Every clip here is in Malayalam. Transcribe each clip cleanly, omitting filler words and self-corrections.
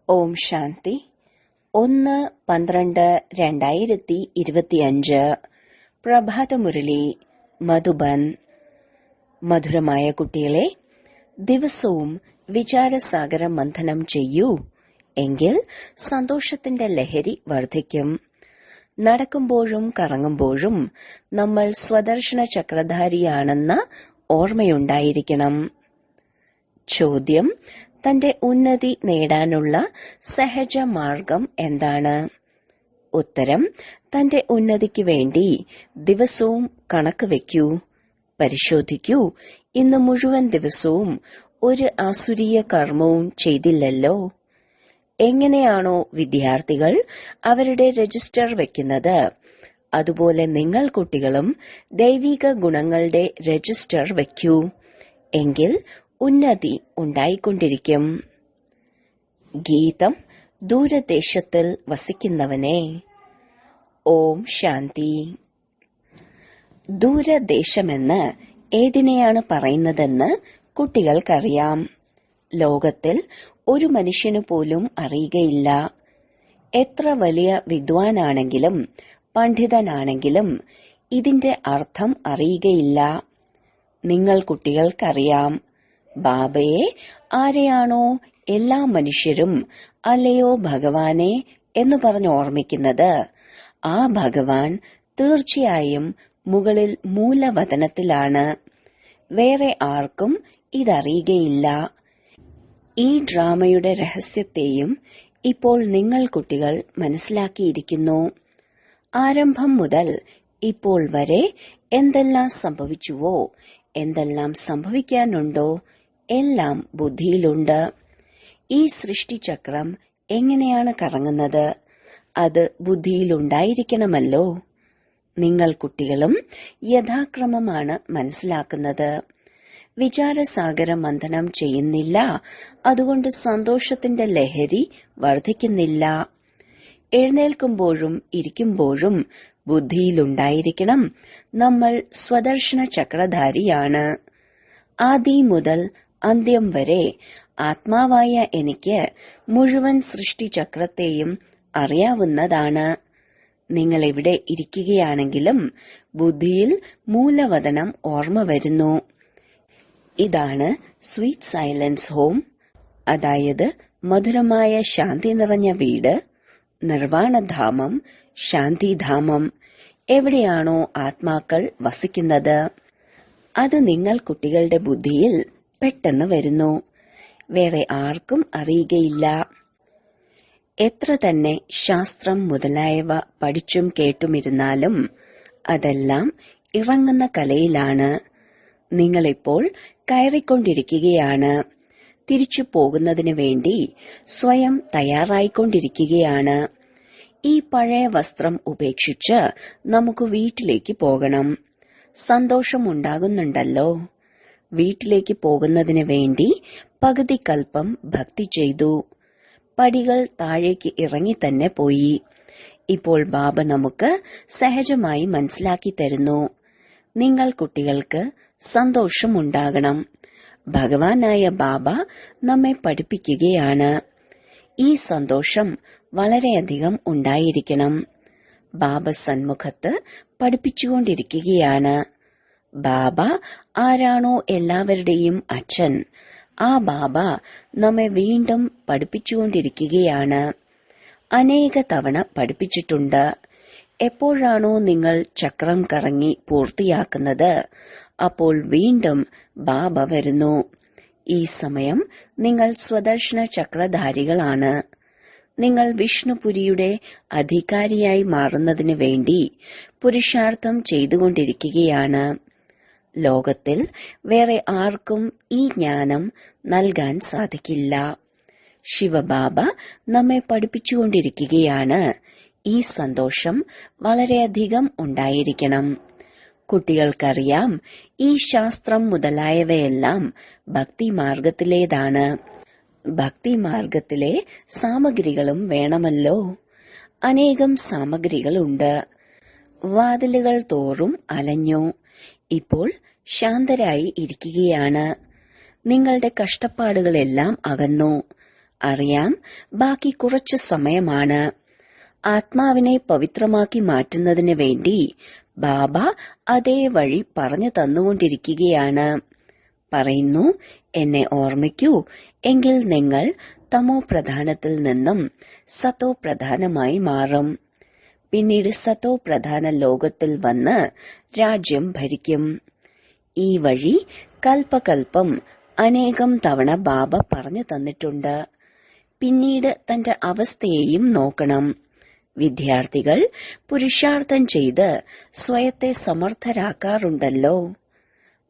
ഓം ശാന്തി 1/12/2025 പ്രഭാതമുരളി മധുബൻ. മധുരമായ കുട്ടികളെ, ദിവസവും വിചാരസാഗര മന്ഥനം ചെയ്യൂ. എങ്കിൽ സന്തോഷത്തിന്റെ ലഹരി വർദ്ധിക്കും. നടക്കുമ്പോഴും കറങ്ങുമ്പോഴും നമ്മൾ സ്വദർശന ചക്രധാരിയാണെന്ന ഓർമ്മയുണ്ടായിരിക്കണം. ചോദ്യം: തന്റെ ഉന്നതി നേടാനുള്ള സഹജ മാർഗം എന്താണ്? ഉത്തരം: തന്റെ ഉന്നതിക്ക് വേണ്ടി ദിവസവും കണക്ക് വയ്ക്കൂ. പരിശോധിക്കൂ, ഇന്ന് മുഴുവൻ ദിവസവും ഒരു ആസുരീയ കർമ്മവും ചെയ്തില്ലല്ലോ. എങ്ങനെയാണോ വിദ്യാർത്ഥികൾ അവരുടെ രജിസ്റ്റർ വയ്ക്കുന്നത്, അതുപോലെ നിങ്ങൾ കുട്ടികളും ദൈവിക ഗുണങ്ങളുടെ രജിസ്റ്റർ വയ്ക്കൂ. എങ്കിൽ ഉന്നതി ഉണ്ടായിക്കൊണ്ടിരിക്കും. ഗീതം: ദൂരദേശത്തിൽ വസിക്കുന്നവനെ. ഓം ശാന്തി. ദൂരദേശമെന്ന് ഏതിനെയാണ് പറയുന്നതെന്ന് കുട്ടികൾക്കറിയാം. ലോകത്തിൽ ഒരു മനുഷ്യനു പോലും അറിയുകയില്ല. എത്ര വലിയ വിദ്വാനാണെങ്കിലും പണ്ഡിതനാണെങ്കിലും ഇതിന്റെ അർത്ഥം അറിയുകയില്ല. നിങ്ങൾ കുട്ടികൾക്കറിയാം, ബാബയെ ആരെയാണോ എല്ലാ മനുഷ്യരും അല്ലയോ ഭഗവാനെ എന്ന് പറഞ്ഞ് ഓർമ്മിക്കുന്നത്, ആ ഭഗവാൻ തീർച്ചയായും മുകളിൽ മൂലവതനത്തിലാണ്. വേറെ ആർക്കും ഇതറിയുകയില്ല. ഈ ഡ്രാമയുടെ രഹസ്യത്തെയും ഇപ്പോൾ നിങ്ങൾ കുട്ടികൾ മനസ്സിലാക്കിയിരിക്കുന്നു. ആരംഭം മുതൽ ഇപ്പോൾ വരെ എന്തെല്ലാം സംഭവിച്ചുവോ, എന്തെല്ലാം സംഭവിക്കാനുണ്ടോ, എല്ലാം ബുദ്ധിയിലുണ്ട്. ഈ സൃഷ്ടിചക്രം എങ്ങനെയാണ് കറങ്ങുന്നത്, അത് ബുദ്ധിയിലുണ്ടായിരിക്കണമല്ലോ. നിങ്ങൾ കുട്ടികളും യഥാക്രമമാണ് മനസ്സിലാക്കുന്നത്. വിചാരസാഗര മന്ഥനം ചെയ്യുന്നില്ല, അതുകൊണ്ട് സന്തോഷത്തിന്റെ ലഹരി വർദ്ധിക്കുന്നില്ല. എഴുന്നേൽക്കുമ്പോഴും ഇരിക്കുമ്പോഴും ബുദ്ധിയിലുണ്ടായിരിക്കണം, നമ്മൾ സ്വദർശന ചക്രധാരിയാണ്. ആദി മുതൽ അന്ത്യം വരെ ആത്മാവായ എനിക്ക് മുഴുവൻ സൃഷ്ടിചക്രത്തെയും അറിയാവുന്നതാണ്. നിങ്ങൾ എവിടെ ഇരിക്കുകയാണെങ്കിലും ബുദ്ധിയിൽ മൂലവതനം ഓർമ്മ വരുന്നു. ഇതാണ് സ്വീറ്റ് സൈലൻസ് ഹോം, അതായത് മധുരമായ ശാന്തി നിറഞ്ഞ വീട്, നിർവാണധാമം, ശാന്തിധാമം. എവിടെയാണോ ആത്മാക്കൾ വസിക്കുന്നത്, അത് നിങ്ങൾ കുട്ടികളുടെ ബുദ്ധിയിൽ പെട്ടെന്ന് വരുന്നു. വേറെ ആർക്കും അറിയുകയില്ല. എത്ര തന്നെ ശാസ്ത്രം മുതലായവ പഠിച്ചും കേട്ടുമിരുന്നാലും അതെല്ലാം ഇറങ്ങുന്ന കലയിലാണ്. നിങ്ങളിപ്പോൾ കയറിക്കൊണ്ടിരിക്കുകയാണ്. തിരിച്ചു പോകുന്നതിന് വേണ്ടി സ്വയം തയ്യാറായിക്കൊണ്ടിരിക്കുകയാണ്. ഈ പഴയ വസ്ത്രം ഉപേക്ഷിച്ച് നമുക്ക് വീട്ടിലേക്ക് പോകണം. സന്തോഷമുണ്ടാകുന്നുണ്ടല്ലോ. വീട്ടിലേക്ക് പോകുന്നതിന് വേണ്ടി പകുതി കൽപ്പം ഭക്തി ചെയ്തു. പടികൾ താഴേക്ക് ഇറങ്ങി തന്നെ പോയി. ഇപ്പോൾ ബാബ നമുക്ക് സഹജമായി മനസ്സിലാക്കി തരുന്നു. നിങ്ങൾ കുട്ടികൾക്ക് സന്തോഷമുണ്ടാകണം. ഭഗവാനായ ബാബ നമ്മെ പഠിപ്പിക്കുകയാണ്. ഈ സന്തോഷം വളരെയധികം ഉണ്ടായിരിക്കണം. ബാബ സന്മുഖത്ത് പഠിപ്പിച്ചുകൊണ്ടിരിക്കുകയാണ്. ബാബ ആരാണോ എല്ലാവരുടെയും അച്ഛൻ, ആ ബാബ നമ്മെ വീണ്ടും പഠിപ്പിച്ചുകൊണ്ടിരിക്കുകയാണ്. അനേക തവണ പഠിപ്പിച്ചിട്ടുണ്ട്. എപ്പോഴാണോ നിങ്ങൾ ചക്രം കറങ്ങി പൂർത്തിയാക്കുന്നത്, അപ്പോൾ വീണ്ടും ബാബ വരുന്നു. ഈ സമയം നിങ്ങൾ സ്വദർശന ചക്രധാരികളാണ്. നിങ്ങൾ വിഷ്ണുപുരിയുടെ അധികാരിയായി മാറുന്നതിന് വേണ്ടി പുരുഷാർത്ഥം ചെയ്തുകൊണ്ടിരിക്കുകയാണ്. ലോകത്തിൽ വേറെ ആർക്കും ഈ ജ്ഞാനം നൽകാൻ സാധിക്കില്ല. ശിവബാബ നമ്മെ പഠിപ്പിച്ചുകൊണ്ടിരിക്കുകയാണ്. ഈ സന്തോഷം വളരെയധികം ഉണ്ടായിരിക്കണം. കുട്ടികൾക്കറിയാം, ഈ ശാസ്ത്രം മുതലായവയെല്ലാം ഭക്തിമാർഗത്തിലേതാണ്. ഭക്തിമാർഗത്തിലെ സാമഗ്രികളും വേണമല്ലോ. അനേകം സാമഗ്രികളുണ്ട്. വാതിലുകൾ തോറും അലഞ്ഞു. ഇപ്പോൾ ശാന്തരായി ഇരിക്കുകയാണ്. നിങ്ങളുടെ കഷ്ടപ്പാടുകളെല്ലാം അകന്നു. അറിയാം, ബാക്കി കുറച്ചു സമയമാണ്. ആത്മാവിനെ പവിത്രമാക്കി മാറ്റുന്നതിന് വേണ്ടി ബാബ അതേ വഴി പറഞ്ഞു തന്നുകൊണ്ടിരിക്കുകയാണ്. പറയുന്നു, എന്നെ ഓർമ്മിക്കൂ, എങ്കിൽ നിങ്ങൾ തമോ പ്രധാനത്തിൽ നിന്നും സത്തോ പ്രധാനമായി മാറും. പിന്നീട് സത്തോ പ്രധാന ലോകത്തിൽ വന്ന് രാജ്യം ഭരിക്കും. ഈ വഴി കൽപ്പകൽപ്പം അനേകം തവണ ബാബ പറഞ്ഞു തന്നിട്ടുണ്ട്. പിന്നീട് തന്റെ അവസ്ഥയെയും നോക്കണം. വിദ്യാർത്ഥികൾ പുരുഷാർത്ഥം ചെയ്ത് സ്വയത്തെ സമർത്ഥരാക്കാറുണ്ടല്ലോ.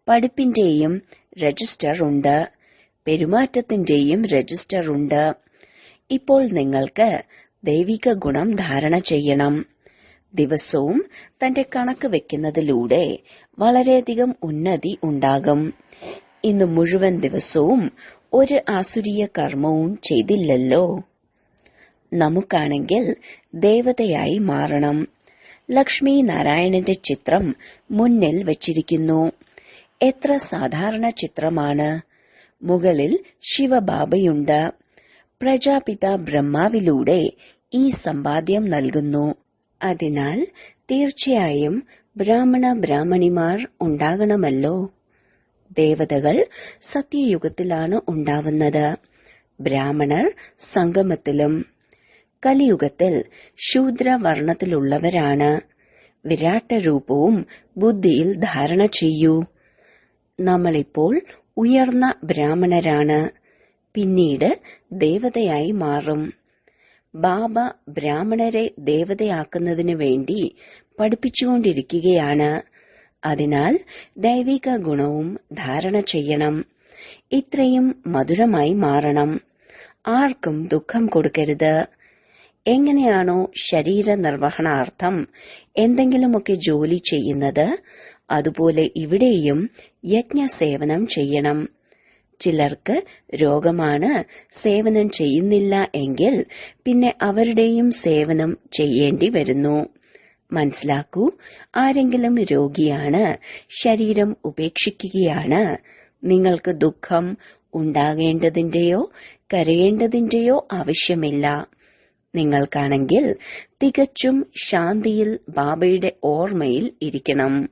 പഠിപ്പിന്റെയും രജിസ്റ്റർ ഉണ്ട്, പെരുമാറ്റത്തിന്റെയും രജിസ്റ്റർ ഉണ്ട്. ഇപ്പോൾ നിങ്ങൾക്ക് ദൈവിക ഗുണം ധാരണ ചെയ്യണം. ദിവസവും തന്റെ കണക്ക് വെക്കുന്നതിലൂടെ വളരെയധികം ഉന്നതി ഉണ്ടാകും. ഇന്ന് മുഴുവൻ ദിവസവും ഒരു ആസുരീയ കർമ്മവും ചെയ്തില്ലല്ലോ. നമുക്കാണെങ്കിൽ ദേവതയായി മാറണം. ലക്ഷ്മി നാരായണന്റെ ചിത്രം മുന്നിൽ വച്ചിരിക്കുന്നു. എത്ര സാധാരണ ചിത്രമാണ്. മുകളിൽ ശിവബാബയുണ്ട്. പ്രജാപിത ബ്രഹ്മാവിലൂടെ ഈ സമ്പാദ്യം നൽകുന്നു. അതിനാൽ തീർച്ചയായും ബ്രാഹ്മണിമാർ ഉണ്ടാകണമല്ലോ. ദേവതകൾ സത്യയുഗത്തിലാണ് ഉണ്ടാവുന്നത്, ബ്രാഹ്മണർ സംഗമത്തിലും. കലിയുഗത്തിൽ ശൂദ്രവർണത്തിലുള്ളവരാണ്. വിരാട്ട രൂപവും ബുദ്ധിയിൽ ധാരണ ചെയ്യൂ. നമ്മളിപ്പോൾ ഉയർന്ന ബ്രാഹ്മണരാണ്, പിന്നീട് ദേവതയായി മാറും. ബാബ ബ്രാഹ്മണരെ ദേവതയാക്കുന്നതിനു വേണ്ടി പഠിപ്പിച്ചുകൊണ്ടിരിക്കുകയാണ്. അതിനാൽ ദൈവിക ഗുണവും ധാരണ ചെയ്യണം. ഇത്രയും മധുരമായി മാറണം. ആർക്കും ദുഃഖം കൊടുക്കരുത്. എങ്ങനെയാണോ ശരീര നിർവഹണാർത്ഥം എന്തെങ്കിലുമൊക്കെ ജോലി ചെയ്യുന്നത്, അതുപോലെ ഇവിടെയും യജ്ഞസേവനം ചെയ്യണം. ചിലർക്ക് രോഗമാണ്, സേവനം ചെയ്യുന്നില്ല എങ്കിൽ പിന്നെ അവരുടെയും സേവനം ചെയ്യേണ്ടി വരുന്നു. മനസ്സിലാക്കൂ, ആരെങ്കിലും രോഗിയാണ്, ശരീരം ഉപേക്ഷിക്കുകയാണ്, നിങ്ങൾക്ക് ദുഃഖം ഉണ്ടാകേണ്ടതിന്റെയോ കരയേണ്ടതിന്റെയോ ആവശ്യമില്ല. നിങ്ങൾക്കാണെങ്കിൽ തികച്ചും ശാന്തിയിൽ ബാബയുടെ ഓർമ്മയിൽ ഇരിക്കണം.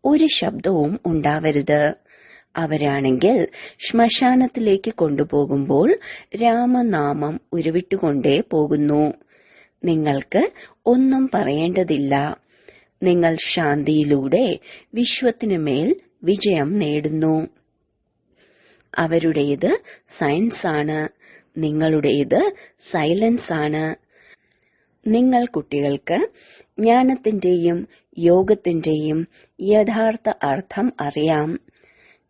ഒരു ശബ്ദവും ഉണ്ടാവരുത്. അവരാണെങ്കിൽ ശ്മശാനത്തിലേക്ക് കൊണ്ടുപോകുമ്പോൾ രാമനാമം ഉരുവിട്ടുകൊണ്ടേ പോകുന്നു. നിങ്ങൾക്ക് ഒന്നും പറയേണ്ടതില്ല. നിങ്ങൾ ശാന്തിയിലൂടെ വിശ്വത്തിനുമേൽ വിജയം നേടുന്നു. അവരുടേത് സയൻസാണ്, നിങ്ങളുടേത് സൈലൻസ് ആണ്. നിങ്ങൾ കുട്ടികൾക്ക് ജ്ഞാനത്തിന്റെയും യോഗത്തിന്റെയും യഥാർത്ഥ അർത്ഥം അറിയാം.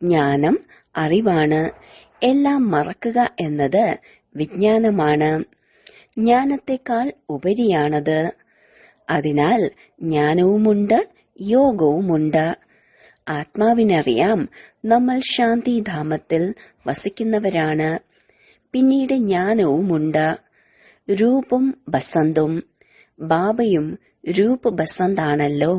ജ്ഞാനം അറിവാണ്. എല്ലാം മറക്കുക എന്നത് വിജ്ഞാനമാണ്. ജ്ഞാനത്തെക്കാൾ ഉപരിയാണത്. അതിനാൽ ജ്ഞാനവുമുണ്ട്, യോഗവുമുണ്ട്. ആത്മാവിനറിയാം നമ്മൾ ശാന്തിധാമത്തിൽ വസിക്കുന്നവരാണ്. പിന്നീട് ജ്ഞാനവുമുണ്ട്. രൂപും ബസന്തും. ബാബയും രൂപ് ബസന്താണല്ലോ.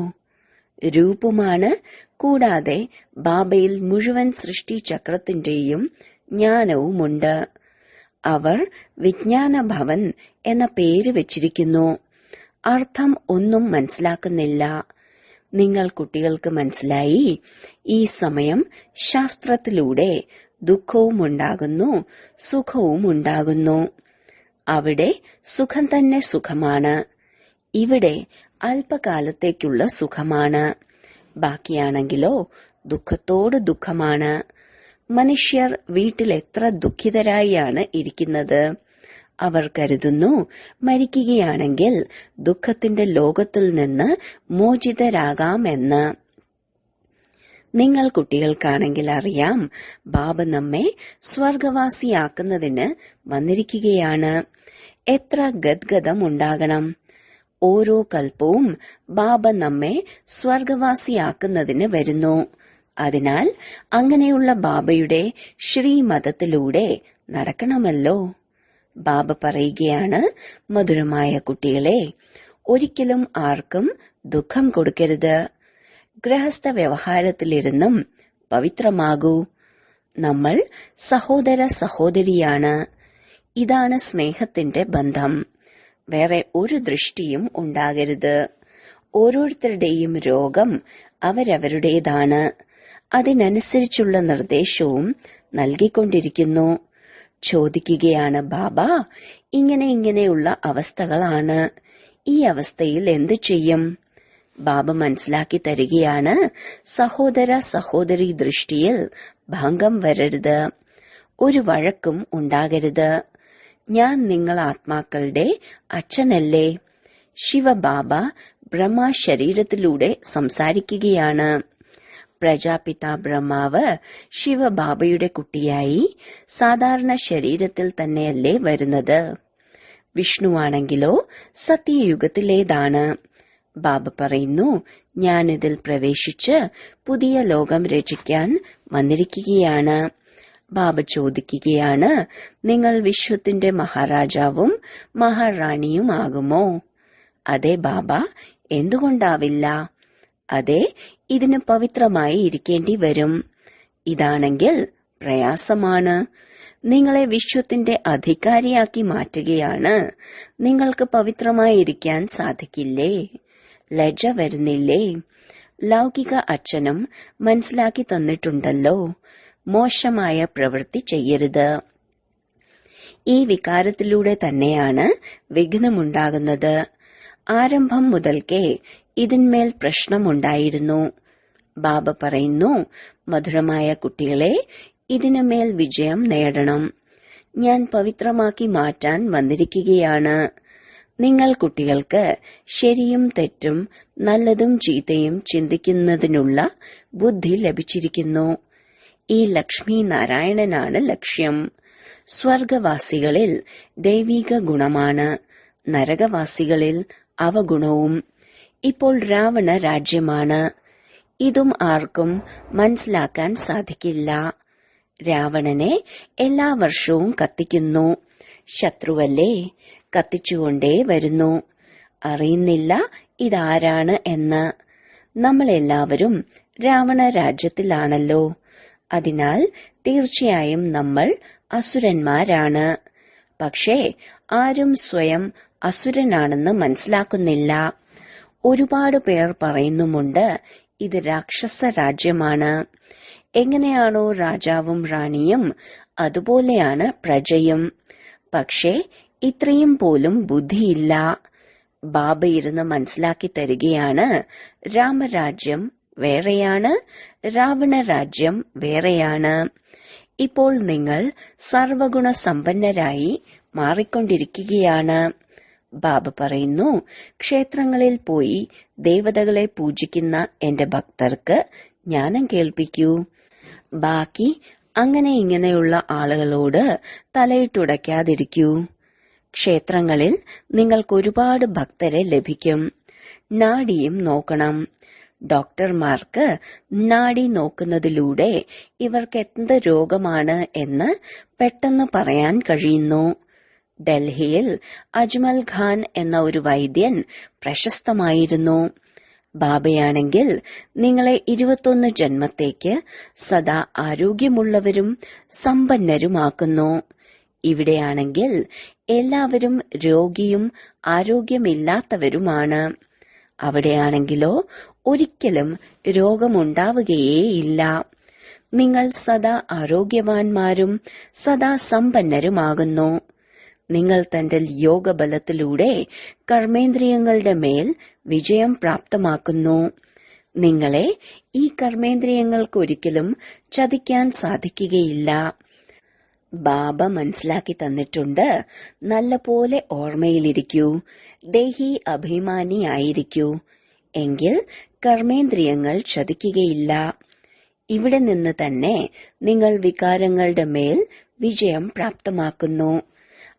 രൂപുമാണ്. കൂടാതെ ബാബയിൽ മുഴുവൻ സൃഷ്ടിചക്രത്തിന്റെയും ജ്ഞാനവുമുണ്ട്. അവർ വിജ്ഞാന ഭവൻ എന്ന പേര് വെച്ചിരിക്കുന്നു. അർത്ഥം ഒന്നും മനസ്സിലാക്കുന്നില്ല. നിങ്ങൾ കുട്ടികൾക്ക് മനസ്സിലായി. ഈ സമയം ശാസ്ത്രത്തിലൂടെ ദുഃഖവും ഉണ്ടാകുന്നു, സുഖവും ഉണ്ടാകുന്നു. അവിടെ സുഖം തന്നെ സുഖമാണ്. ഇവിടെ അല്പകാലത്തേക്കുള്ള സുഖമാണ്. ബാക്കിയാണെങ്കിലോ ദുഃഖത്തോട് ദുഃഖമാണ്. മനുഷ്യർ വീട്ടിൽ എത്ര ദുഃഖിതരായാണ് ഇരിക്കുന്നത്. അവർ കരുതുന്നു മരിക്കുകയാണെങ്കിൽ ദുഃഖത്തിന്റെ ലോകത്തിൽ നിന്ന് മോചിതരാകാമെന്ന്. നിങ്ങൾ കുട്ടികൾക്കാണെങ്കിൽ അറിയാം, ബാബ നമ്മെ സ്വർഗവാസിയാക്കുന്നതിന് വന്നിരിക്കുകയാണ്. എത്ര ഗദ്ഗതം ഉണ്ടാകണം. ഓരോ കൽപ്പവും ബാബ നമ്മെ സ്വർഗവാസിയാക്കുന്നതിന് വരുന്നു. അതിനാൽ അങ്ങനെയുള്ള ബാബയുടെ ശ്രീമതത്തിലൂടെ നടക്കണമല്ലോ. ബാബ പറയുകയാണ്, മധുരമായ കുട്ടികളെ, ഒരിക്കലും ആർക്കും ദുഃഖം കൊടുക്കരുത്. ഗൃഹസ്ഥ വ്യവഹാരത്തിലിരുന്നും പവിത്രമാകൂ. നമ്മൾ സഹോദര സഹോദരിയാണ്. ഇതാണ് സ്നേഹത്തിന്റെ ബന്ധം. വേറെ ഒരു ദൃഷ്ടിയും ഉണ്ടാകരുത്. ഓരോരുത്തരുടെയും രോഗം അവരവരുടേതാണ്. അതിനനുസരിച്ചുള്ള നിർദ്ദേശവും നൽകിക്കൊണ്ടിരിക്കുന്നു. ചോദിക്കുകയാണ്, ബാബ, ഇങ്ങനെയുള്ള അവസ്ഥകളാണ്. ഈ അവസ്ഥയിൽ എന്തു ചെയ്യും? ബാബ മനസ്സിലാക്കി തരികയാണ്, സഹോദര സഹോദരി ദൃഷ്ടിയിൽ ഭംഗം വരരുത്. ഒരു വഴക്കും ഉണ്ടാകരുത്. ഞാൻ നിങ്ങൾ ആത്മാക്കളുടെ അച്ഛനല്ലേ? ശിവബാബ ബ്രഹ്മ ശരീരത്തിലൂടെ സംസാരിക്കുകയാണ്. പ്രജാപിത ബ്രഹ്മാവ് ശിവബാബയുടെ കുട്ടിയായി സാധാരണ ശരീരത്തിൽ തന്നെയല്ലേ വരുന്നത്? വിഷ്ണുവാണെങ്കിലോ സത്യയുഗത്തിലേതാണ്. ബാബ പറയുന്നു, ഞാനിതിൽ പ്രവേശിച്ച് പുതിയ ലോകം രചിക്കാൻ വന്നിരിക്കുകയാണ്. ബാബ ചോദിക്കുകയാണ്, നിങ്ങൾ വിശ്വത്തിന്റെ മഹാരാജാവും മഹാറാണിയുമാകുമോ? അതെ ബാബ, എന്തുകൊണ്ടാവില്ല? അതെ, ഇതിന് പവിത്രമായി ഇരിക്കേണ്ടി വരും. ഇതാണെങ്കിൽ പ്രയാസമാണ്. നിങ്ങളെ വിശ്വത്തിന്റെ അധികാരിയാക്കി മാറ്റുകയാണ്. നിങ്ങൾക്ക് പവിത്രമായിരിക്കാൻ സാധിക്കില്ലേ? ലജ്ജ വരുന്നില്ലേ? ലൗകിക അച്ഛനും മനസ്സിലാക്കി തന്നിട്ടുണ്ടല്ലോ, മോശമായ പ്രവൃത്തി ചെയ്യരുത്. ഈ വികാരത്തിലൂടെ തന്നെയാണ് വിഘ്നമുണ്ടാകുന്നത്. ആരംഭം മുതൽക്കേ ഇതിന്മേൽ പ്രശ്നമുണ്ടായിരുന്നു. ബാബ പറയുന്നു, മധുരമായ കുട്ടികളെ, ഇതിനുമേൽ വിജയം നേടണം. ഞാൻ പവിത്രമാക്കി മാറ്റാൻ വന്നിരിക്കുകയാണ്. നിങ്ങൾ കുട്ടികൾക്ക് ശരിയും തെറ്റും നല്ലതും ചീത്തയും ചിന്തിക്കുന്നതിനുള്ള ബുദ്ധി ലഭിച്ചിരിക്കുന്നു. ഈ ലക്ഷ്മി നാരായണനാണ് ലക്ഷ്യം. സ്വർഗവാസികളിൽ ദൈവിക ഗുണമാണ്, നരകവാസികളിൽ അവഗുണവും. ഇപ്പോൾ രാവണ രാജ്യമാണ്. ഇതും ആർക്കും മനസ്സിലാക്കാൻ സാധിക്കില്ല. രാവണനെ എല്ലാ വർഷവും കത്തിക്കുന്നു. ശത്രുവല്ലേ, കത്തിച്ചുകൊണ്ടേ വരുന്നു. അറിയുന്നില്ല ഇതാരാണ് എന്ന്. നമ്മളെല്ലാവരും രാവണ രാജ്യത്തിലാണല്ലോ. അതിനാൽ തീർച്ചയായും നമ്മൾ അസുരന്മാരാണ്. പക്ഷേ ആരും സ്വയം അസുരനാണെന്ന് മനസ്സിലാക്കുന്നില്ല. ഒരുപാട് പേർ പറയുന്നുമുണ്ട്, ഇത് രാക്ഷസ രാജ്യമാണ്. എങ്ങനെയാണോ രാജാവും റാണിയും, അതുപോലെയാണ് പ്രജയും. പക്ഷേ ഇത്രയും പോലും ബുദ്ധിയില്ല. ബാബ ഇരുന്ന് മനസ്സിലാക്കി തരികയാണ്, രാമരാജ്യം വേറെയാണ്, രാവണ രാജ്യം വേറെയാണ്. ഇപ്പോൾ നിങ്ങൾ സർവഗുണ സമ്പന്നരായി മാറിക്കൊണ്ടിരിക്കുകയാണ്. ബാബ പറയുന്നു, ക്ഷേത്രങ്ങളിൽ പോയി ദേവതകളെ പൂജിക്കുന്ന എന്റെ ഭക്തർക്ക് ജ്ഞാനം കേൾപ്പിക്കൂ. ബാക്കി ഇങ്ങനെയുള്ള ആളുകളോട് തലയിട്ടുടയ്ക്കാതിരിക്കൂ. ക്ഷേത്രങ്ങളിൽ നിങ്ങൾക്കൊരുപാട് ഭക്തരെ ലഭിക്കും. നാഡിയും നോക്കണം. ഡോക്ടർമാർക്ക് നാഡി നോക്കുന്നതിലൂടെ ഇവർക്ക് എന്ത് രോഗമാണ് എന്ന് പെട്ടെന്ന് പറയാൻ കഴിയുന്നു. ഡൽഹിയിൽ അജ്മൽ ഖാൻ എന്ന ഒരു വൈദ്യൻ പ്രശസ്തമായിരുന്നു. ബാബയാണെങ്കിൽ നിങ്ങളെ 21 ജന്മത്തേക്ക് സദാ ആരോഗ്യമുള്ളവരും സമ്പന്നരുമാക്കുന്നു. ഇവിടെയാണെങ്കിൽ എല്ലാവരും രോഗിയും ആരോഗ്യമില്ലാത്തവരുമാണ്. അവിടെയാണെങ്കിലോ ഒരിക്കലും രോഗമുണ്ടാവുകയേയില്ല. നിങ്ങൾ സദാ ആരോഗ്യവാന്മാരും സദാ സമ്പന്നരുമാകുന്നു. നിങ്ങൾ തന്റെ യോഗബലത്തിലൂടെ കർമ്മേന്ദ്രിയങ്ങളുടെ മേൽ വിജയം പ്രാപ്തമാക്കുന്നു. നിങ്ങളെ ഈ കർമ്മേന്ദ്രിയങ്ങൾക്കൊരിക്കലും ചതിക്കാൻ സാധിക്കുകയില്ല. ബാബ മനസ്സിലാക്കി തന്നിട്ടുണ്ട്, നല്ലപോലെ ഓർമ്മയിലിരിക്കൂ, ദേഹി അഭിമാനിയായിരിക്കൂ. എങ്കിൽ കർമ്മേന്ദ്രിയങ്ങൾ ചതിക്കുകയില്ല. ഇവിടെ നിന്ന് തന്നെ നിങ്ങൾ വികാരങ്ങളുടെ മേൽ വിജയം പ്രാപ്തമാക്കുന്നു.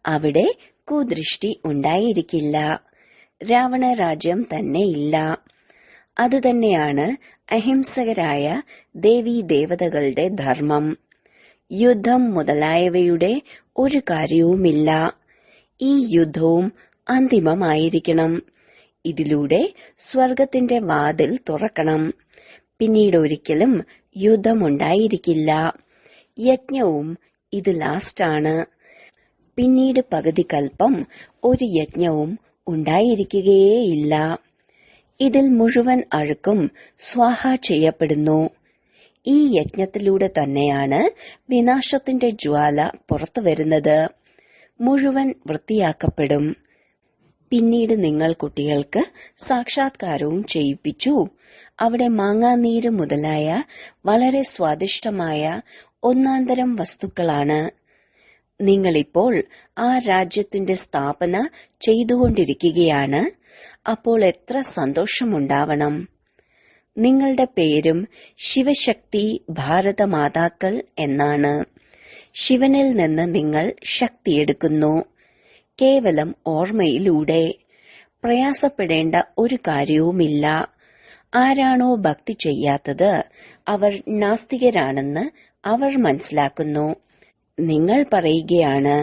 അവിടെ കുദൃഷ്ടി ഉണ്ടായിരിക്കില്ല. രാവണ രാജ്യം തന്നെ ഇല്ല. അതുതന്നെയാണ് അഹിംസകരായ ദേവീ ദേവതകളുടെ ധർമ്മം. യുദ്ധം മുതലായവയുടെ ഒരു കാര്യവുമില്ല. ഈ യുദ്ധവും അന്തിമമായിരിക്കണം. ഇതിലൂടെ സ്വർഗത്തിന്റെ വാതിൽ തുറക്കണം. പിന്നീട് ഒരിക്കലും യുദ്ധമുണ്ടായിരിക്കില്ല. യജ്ഞവും ഇത് ലാസ്റ്റാണ്. പിന്നീട് പകുതി കൽപ്പം ഒരു യജ്ഞവും ഉണ്ടായിരിക്കുകയേയില്ല. ഇതിൽ മുഴുവൻ അഴുക്കും സ്വാഹ ചെയ്യപ്പെടുന്നു. ഈ യജ്ഞത്തിലൂടെ തന്നെയാണ് വിനാശത്തിന്റെ ജ്വാല പുറത്തുവരുന്നത്. മുഴുവൻ വൃത്തിയാക്കപ്പെടും. പിന്നീട് നിങ്ങൾ കുട്ടികൾക്ക് സാക്ഷാത്കാരവും ചെയ്യിപ്പിച്ചു. അവിടെ മാങ്ങാനീര് മുതലായ വളരെ സ്വാദിഷ്ടമായ ഒന്നാന്തരം വസ്തുക്കളാണ്. നിങ്ങളിപ്പോൾ ആ രാജ്യത്തിന്റെ സ്ഥാപന ചെയ്തുകൊണ്ടിരിക്കുകയാണ്. അപ്പോൾ എത്ര സന്തോഷമുണ്ടാവണം. നിങ്ങളുടെ പേരും ശിവശക്തി ഭാരതമാതാക്കൾ എന്നാണ്. ശിവനിൽ നിന്ന് നിങ്ങൾ ശക്തിയെടുക്കുന്നു. കേവലം ഓർമ്മയിലൂടെ. പ്രയാസപ്പെടേണ്ട ഒരു കാര്യവുമില്ല. ആരാണോ ഭക്തി ചെയ്യാത്തത് അവർ നാസ്തികരാണെന്ന് അവർ മനസ്സിലാക്കുന്നു. നിങ്ങൾ പറയുകയാണ്,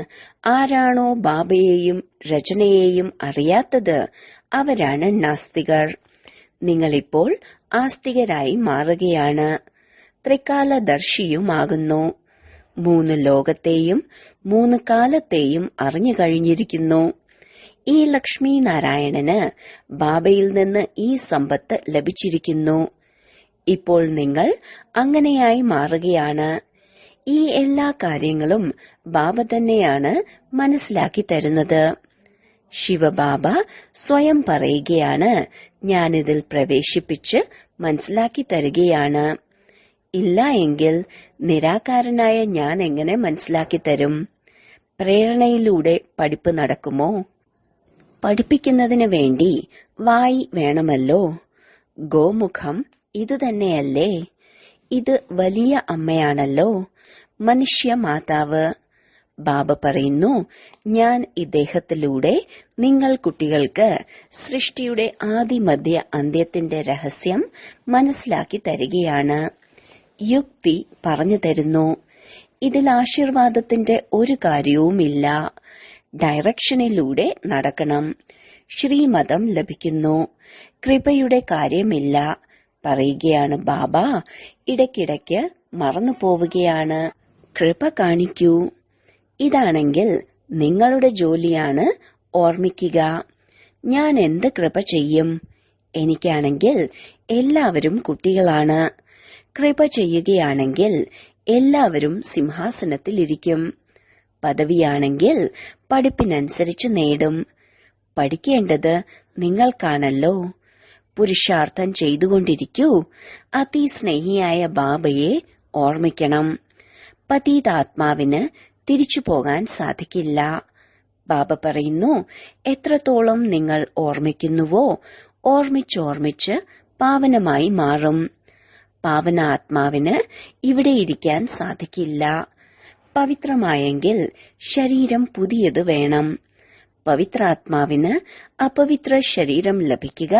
ആരാണോ ബാബയെയും രചനയെയും അറിയാത്തത് അവരാണ് നാസ്തികർ. നിങ്ങളിപ്പോൾ ആസ്തികരായി മാറുകയാണ്. ത്രികാലദർശിയുമാകുന്നു. 3 ലോകത്തെയും 3 കാലത്തെയും അറിഞ്ഞു കഴിഞ്ഞിരിക്കുന്നു. ഈ ലക്ഷ്മി നാരായണന് ബാബയിൽ നിന്ന് ഈ സമ്പത്ത് ലഭിച്ചിരിക്കുന്നു. ഇപ്പോൾ നിങ്ങൾ അങ്ങനെയായി മാറുകയാണ്. ഈ എല്ലാ കാര്യങ്ങളും ബാബ തന്നെയാണ് മനസ്സിലാക്കി തരുന്നത്. ശിവബാബ സ്വയം പറയുകയാണ്, ഞാനിതിൽ പ്രവേശിപ്പിച്ച് മനസ്സിലാക്കി തരികയാണ്. ഇല്ല എങ്കിൽ നിരാകാരനായ ഞാൻ എങ്ങനെ മനസ്സിലാക്കി തരും? പ്രേരണയിലൂടെ പഠിപ്പ് നടക്കുമോ? പഠിപ്പിക്കുന്നതിന് വേണ്ടി വായി വേണമല്ലോ. ഗോമുഖം ഇത് തന്നെയല്ലേ? ഇത് വലിയ അമ്മയാണല്ലോ, മനുഷ്യ മാതാവ്. ബാബ പറയുന്നു, ഞാൻ ഇദ്ദേഹത്തിലൂടെ നിങ്ങൾ കുട്ടികൾക്ക് സൃഷ്ടിയുടെ ആദിമധ്യ അന്ത്യത്തിന്റെ രഹസ്യം മനസ്സിലാക്കി തരികയാണ്. യുക്തി പറഞ്ഞു തരുന്നു. ഇതിൽ ആശീർവാദത്തിന്റെ ഒരു കാര്യവുമില്ല. ഡയറക്ഷനിലൂടെ നടക്കണം. ശ്രീമതം ലഭിക്കുന്നു. കൃപയുടെ കാര്യമില്ല. പറയുകയാണ് ബാബ, ഇടയ്ക്കിടയ്ക്ക് മറന്നു പോവുകയാണ്. കൃപ കാണിക്കൂ. ഇതാണെങ്കിൽ നിങ്ങളുടെ ജോലിയാണ്. ഓർമ്മിക്കുക, ഞാൻ എന്ത് കൃപ ചെയ്യും? എനിക്കാണെങ്കിൽ എല്ലാവരും കുട്ടികളാണ്. കൃപ ചെയ്യുകയാണെങ്കിൽ എല്ലാവരും സിംഹാസനത്തിലിരിക്കും. പദവിയാണെങ്കിൽ പഠിപ്പിനനുസരിച്ച് നേടും. പഠിക്കേണ്ടത് നിങ്ങൾക്കാണല്ലോ. പുരുഷാർത്ഥം ചെയ്തുകൊണ്ടിരിക്കൂ. അതിസ്നേഹിയായ ബാബയെ ഓർമ്മിക്കണം. പതീതാത്മാവിന് തിരിച്ചു പോകാൻ സാധിക്കില്ല. ബാബ പറയുന്നു, എത്രത്തോളം നിങ്ങൾ ഓർമ്മിക്കുന്നുവോ ഓർമ്മിച്ചോർമ്മിച്ച് പാവനമായി മാറും. പാവനാത്മാവിന് ഇവിടെ ഇരിക്കാൻ സാധിക്കില്ല. പവിത്രമായെങ്കിൽ ശരീരം പുതിയത് വേണം. പവിത്രാത്മാവിന് അപവിത്ര ശരീരം ലഭിക്കുക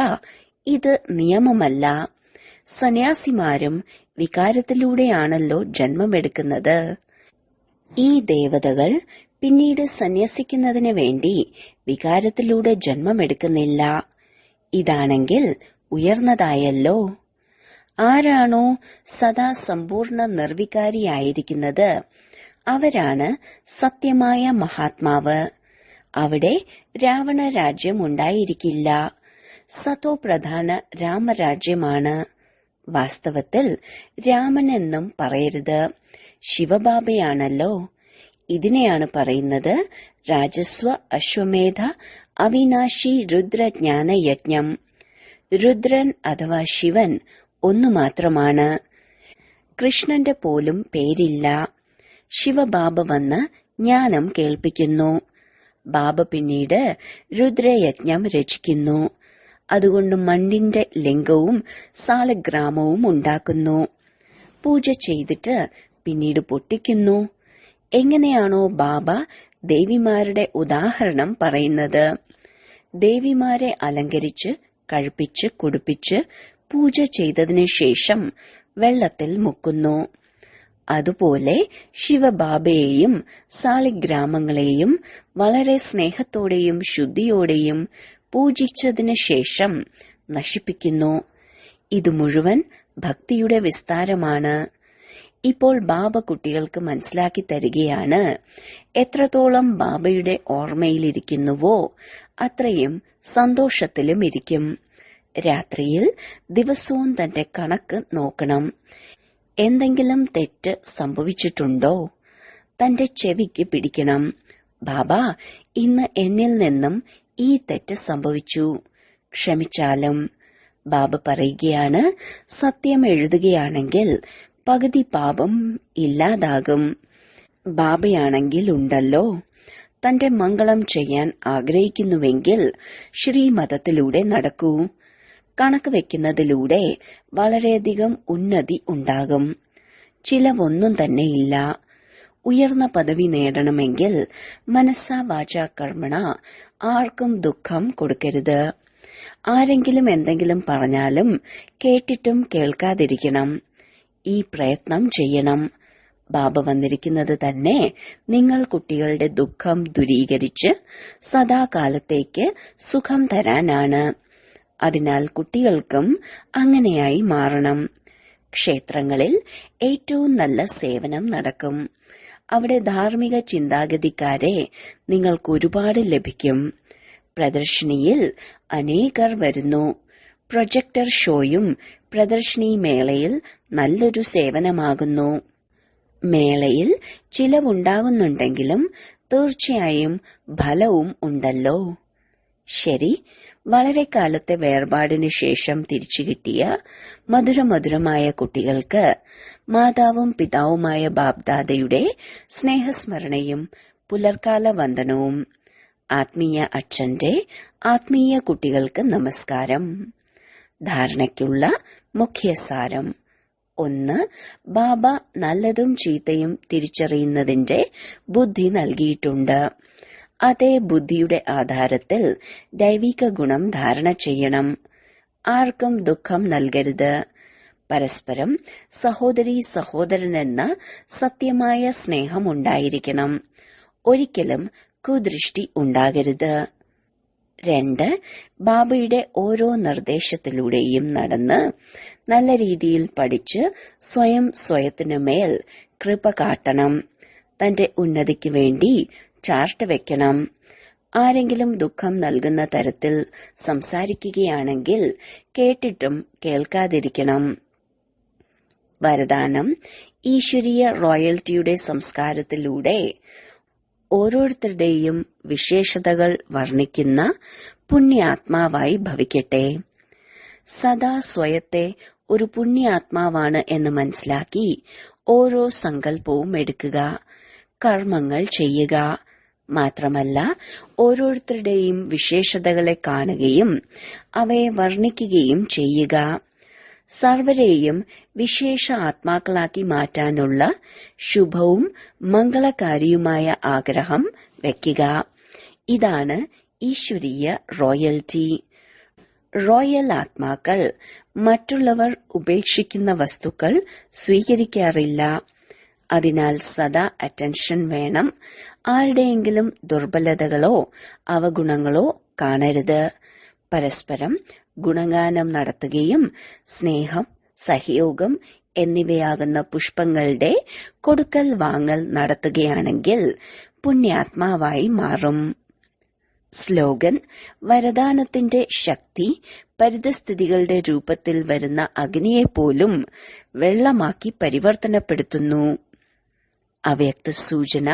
ഇത് നിയമമല്ല. സന്യാസിമാരും വികാരത്തിലൂടെയാണല്ലോ ജന്മമെടുക്കുന്നത്. ഈ ദേവതകൾ പിന്നീട് സന്യസിക്കുന്നതിന് വേണ്ടി വികാരത്തിലൂടെ ജന്മമെടുക്കുന്നില്ല. ഇതാണെങ്കിൽ ഉയർന്നതായല്ലോ. ആരാണോ സദാ സമ്പൂർണ്ണ നിർവികാരിയായിരിക്കുന്നത് അവരാണ് സത്യമായ മഹാത്മാവ്. അവിടെ രാവണ രാജ്യം ഉണ്ടായിരിക്കില്ല. സതോ പ്രധാന രാമരാജ്യമാണ്. വാസ്തവത്തിൽ രാമൻ എന്നും പറയരുത്, ശിവബാബയാണല്ലോ. ഇതിനെയാണ് പറയുന്നത് രാജസ്വ അശ്വമേധ അവിനാശി രുദ്രജ്ഞാന യജ്ഞം. രുദ്രൻ അഥവാ ശിവൻ ഒന്നു മാത്രമാണ്. കൃഷ്ണന്റെ പോലും പേരില്ല. ശിവബാബ വന്ന് ജ്ഞാനം കേൾപ്പിക്കുന്നു. ബാബ പിന്നീട് രുദ്രയജ്ഞം രചിക്കുന്നു. അതുകൊണ്ട് മണ്ണിന്റെ ലിംഗവും സാലഗ്രാമവും ഉണ്ടാക്കുന്നു. പൂജ ചെയ്തിട്ട് പിന്നീട് പൊട്ടിക്കുന്നു. എങ്ങനെയാണോ ബാബ ദേവിമാരുടെ ഉദാഹരണം പറയുന്നത്, ദേവിമാരെ അലങ്കരിച്ച് കഴിപ്പിച്ച് കുടിപ്പിച്ച് പൂജ ചെയ്തതിനു ശേഷം വെള്ളത്തിൽ മുക്കുന്നു. അതുപോലെ ശിവബാബയെയും സാളിഗ്രാമങ്ങളെയും വളരെ സ്നേഹത്തോടെയും ശുദ്ധിയോടെയും പൂജിച്ചതിനു ശേഷം നശിപ്പിക്കുന്നു. ഇത് മുഴുവൻ ഭക്തിയുടെ വിസ്താരമാണ്. ഇപ്പോൾ ബാബ കുട്ടികൾക്ക് മനസ്സിലാക്കി തരികയാണ്, എത്രത്തോളം ബാബയുടെ ഓർമ്മയിലിരിക്കുന്നുവോ അത്രയും സന്തോഷത്തിലും ഇരിക്കും. രാത്രിയിൽ ദിവസവും തന്റെ കണക്ക് നോക്കണം. എന്തെങ്കിലും തെറ്റ് സംഭവിച്ചിട്ടുണ്ടോ? തന്റെ ചെവിക്ക് പിടിക്കണം. ബാബ, ഇന്ന് എന്നിൽ നിന്നും ഈ തെറ്റ് സംഭവിച്ചു, ക്ഷമിച്ചാലും. ബാബ പറയുകയാണ്, സത്യം എഴുതുകയാണെങ്കിൽ പകുതി പാപം ഇല്ലാതാകും. ബാബയാണെങ്കിൽ ഉണ്ടല്ലോ, തന്റെ മംഗളം ചെയ്യാൻ ആഗ്രഹിക്കുന്നുവെങ്കിൽ ശ്രീമതത്തിലൂടെ നടക്കൂ. കണക്ക് വെക്കുന്നതിലൂടെ വളരെയധികം ഉന്നതി ഉണ്ടാകും. ചിലവൊന്നും തന്നെയില്ല. ഉയർന്ന പദവി നേടണമെങ്കിൽ മനസ്സാ വാച കർമ്മണ ആർക്കും ദുഃഖം കൊടുക്കരുത്. ആരെങ്കിലും എന്തെങ്കിലും പറഞ്ഞാലും കേട്ടിട്ടും കേൾക്കാതിരിക്കണം. ഈ പ്രയത്നം ചെയ്യണം. ബാബ വന്നിരിക്കുന്നത് തന്നെ നിങ്ങൾ കുട്ടികളുടെ ദുഃഖം ദൂരീകരിച്ച് സദാകാലത്തേക്ക് സുഖം തരാനാണ്. അതിനാൽ കുട്ടികൾക്കും അങ്ങനെയായി മാറണം. ക്ഷേത്രങ്ങളിൽ ഏറ്റവും നല്ല സേവനം നടക്കും. അവിടെ ധാർമ്മിക ചിന്താഗതിക്കാരെ നിങ്ങൾക്ക് ഒരുപാട് ലഭിക്കും. പ്രദർശനിയിൽ അനേകർ വരുന്നു. പ്രൊജക്ടർ ഷോയും പ്രദർശനി മേളയിൽ നല്ലൊരു സേവനമാകുന്നു. മേളയിൽ ചിലവുണ്ടാകുന്നുണ്ടെങ്കിലും തീർച്ചയായും ഫലവും ഉണ്ടല്ലോ. ശരി, വളരെ കാലത്തെ വേർപാടിനു ശേഷം തിരിച്ചു കിട്ടിയ മധുരമധുരമായ കുട്ടികൾക്ക് മാതാവും പിതാവുമായ ബാബ്ദാദയുടെ സ്നേഹസ്മരണയും പുലർക്കാല വന്ദനവും. ആത്മീയ അച്ഛന്റെ ആത്മീയ കുട്ടികൾക്ക് നമസ്കാരം. ധാരണയ്ക്കുള്ള മുഖ്യസാരം: 1. ബാബ നല്ലതും ചീത്തയും തിരിച്ചറിയുന്നതിന്റെ ബുദ്ധി നൽകിയിട്ടുണ്ട്. അതേ ബുദ്ധിയുടെ ആധാരത്തിൽ ദൈവിക ഗുണം ധാരണ ചെയ്യണം. ആർക്കും ദുഃഖം നൽകരുത്. പരസ്പരം സഹോദരീ സഹോദരനെന്ന സത്യമായ സ്നേഹമുണ്ടായിരിക്കണം. ഒരിക്കലും കുദൃഷ്ടി ഉണ്ടാകരുത്. 2. ബാബയുടെ ഓരോ നിർദ്ദേശത്തിലൂടെയും നടന്ന് നല്ല രീതിയിൽ പഠിച്ച് സ്വയത്തിനുമേൽ കൃപ കാട്ടണം. തന്റെ ഉന്നതിക്ക് വേണ്ടി ചാർട്ട് വെക്കണം. ആരെങ്കിലും ദുഃഖം നൽകുന്ന തരത്തിൽ സംസാരിക്കുകയാണെങ്കിൽ കേട്ടിട്ടും കേൾക്കാതിരിക്കണം. വരദാനം: ഈശ്വരീയ റോയൽറ്റിയുടെ സംസ്കാരത്തിലൂടെ ഓരോരുത്തരുടെയും വിശേഷതകൾ വർണ്ണിക്കുന്ന പുണ്യാത്മാവായി ഭവിക്കട്ടെ. സദാ സ്വയത്തെ ഒരു പുണ്യാത്മാവാണ് എന്ന് മനസ്സിലാക്കി ഓരോ സങ്കല്പവും എടുക്കുക, കർമ്മങ്ങൾ ചെയ്യുക. മാത്രമല്ല, ഓരോരുത്തരുടെയും വിശേഷതകളെ കാണുകയും അവയെ വർണ്ണിക്കുകയും ചെയ്യുക. സർവരെയും വിശേഷ ആത്മാക്കളാക്കി മാറ്റാനുള്ള ശുഭവും മംഗളകാരിയുമായ ആഗ്രഹം വയ്ക്കുക. ഇതാണ് ഈശ്വരീയ റോയൽറ്റി. റോയൽ ആത്മാക്കൾ മറ്റുള്ളവർ ഉപേക്ഷിക്കുന്ന വസ്തുക്കൾ സ്വീകരിക്കാറില്ല. അതിനാൽ സദാ അറ്റൻഷൻ വേണം. ആരുടെയെങ്കിലും ദുർബലതകളോ അവഗുണങ്ങളോ കാണരുത്. പരസ്പരം ഗുണഗാനം നടത്തുകയും സ്നേഹം, സഹയോഗം എന്നിവയാകുന്ന പുഷ്പങ്ങളുടെ കൊടുക്കൽ വാങ്ങൽ നടത്തുകയാണെങ്കിൽ പുണ്യാത്മാവായി മാറും. സ്ലോഗൻ: വരദാനത്തിന്റെ ശക്തി പരിതസ്ഥിതികളുടെ രൂപത്തിൽ വരുന്ന അഗ്നിയെപ്പോലും വെള്ളമാക്കി പരിവർത്തനപ്പെടുത്തുന്നു. അവ്യക്ത സൂചന: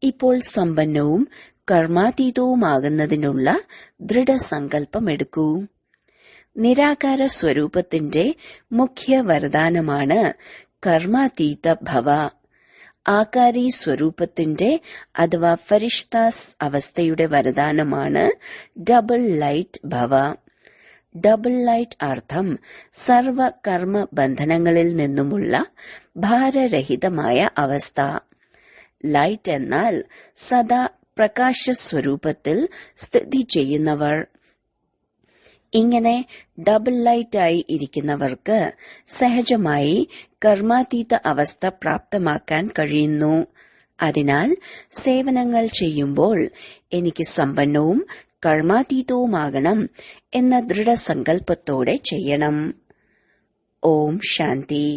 ഇപ്പോൾ സമ്പന്നവും കർമാതീതവുമാകുന്നതിനുള്ള ദൃഢസങ്കല്പമെടുക്കൂ. നിരാകാര സ്വരൂപത്തിന്റെ മുഖ്യ വരദാനമാണ് കർമാതീത ഭവ. ആകാരി സ്വരൂപത്തിന്റെ അഥവാ ഫരിഷ്താസ് അവസ്ഥയുടെ വരദാനമാണ് ഡബിൾ ലൈറ്റ് ഭവ. ഡബിൾ ലൈറ്റ് അർത്ഥം സർവ കർമ്മ ബന്ധനങ്ങളിൽ നിന്നുമുള്ള ഭാരരഹിതമായ അവസ്ഥ. ലൈറ്റ് എന്നാൽ സദാ പ്രകാശസ്വരൂപത്തിൽ സ്ഥിതി ചെയ്യുന്നവർ. ഇങ്ങനെ ഡബിൾ ലൈറ്റായി ഇരിക്കുന്നവർക്ക് സഹജമായി കർമാതീത അവസ്ഥ പ്രാപ്തമാക്കാൻ കഴിയുന്നു. അതിനാൽ സേവനങ്ങൾ ചെയ്യുമ്പോൾ എനിക്ക് സമ്പന്നവും കർമാതീതവുമാകണം എന്ന ദൃഢസങ്കല്പത്തോടെ ചെയ്യണം. ഓം ശാന്തി.